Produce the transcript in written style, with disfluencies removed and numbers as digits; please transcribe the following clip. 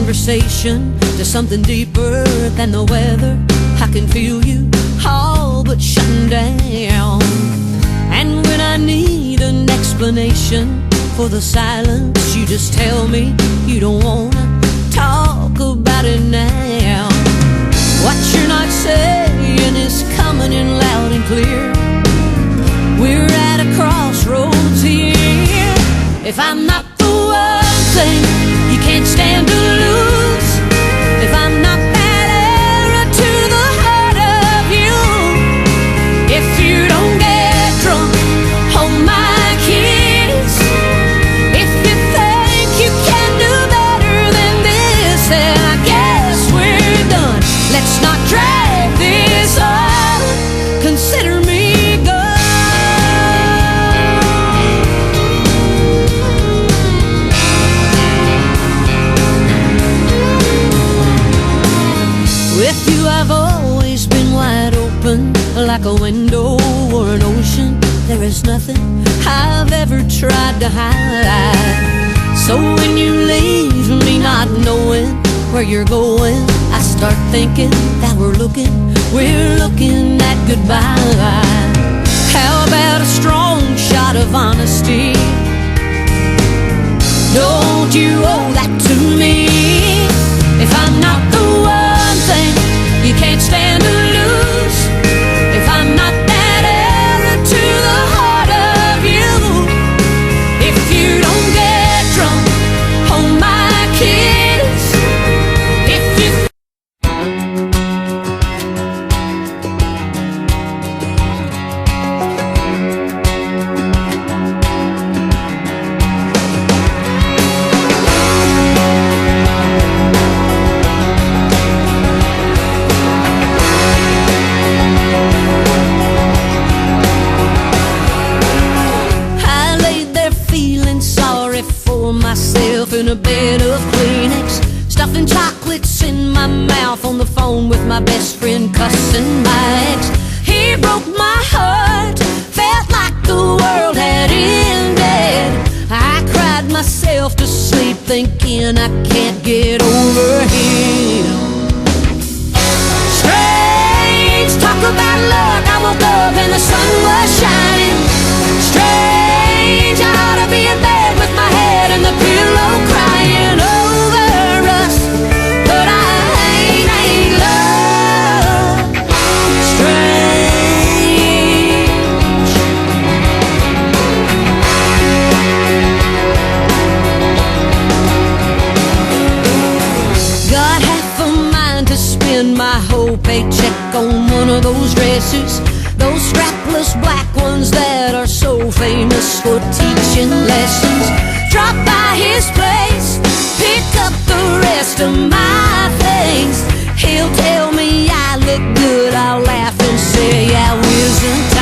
conversation to something deeper than the weather. I can feel you all but shutting down. And when I need an explanation for the silence, you just tell me you don't wanna talk about it now. What you're not saying is coming in loud and clear. We're at a crossroads here. If I'm not the one thing you can't stand to lose, if I'm not that arrow to the heart of you, if you don't get drunk on my kiss, if you think you can do better than this, then I guess we're done. Let's not drag this on. Consider me gone. With you I've always been wide open, like a window or an ocean. There is nothing I've ever tried to hide. So when you leave me not knowing where you're going, I start thinking that we're looking at goodbye. How about a strong shot of honesty? Don't you owe that to me? If I'm not the one thing you can't stand to lose, if I'm not that arrow to the heart of you, if you don't get drunk on my kiss, if you myself in a bed of Kleenex, stuffing chocolates in my mouth, on the phone with my best friend, cussing my ex. He broke my heart, felt like the world had ended. I cried myself to sleep thinking I can't get over him. Strange, talk about luck. I woke up and the sun was shining. Strange, I ought to be in bed with my head in the pillow crying over us, but I ain't love. Strange. Got half a mind to spend my whole paycheck on one of those dresses, those strapless black ones that are so famous for teaching lessons. Drop by his place, pick up the rest of my things. He'll tell me I look good, I'll laugh and say, yeah, isn't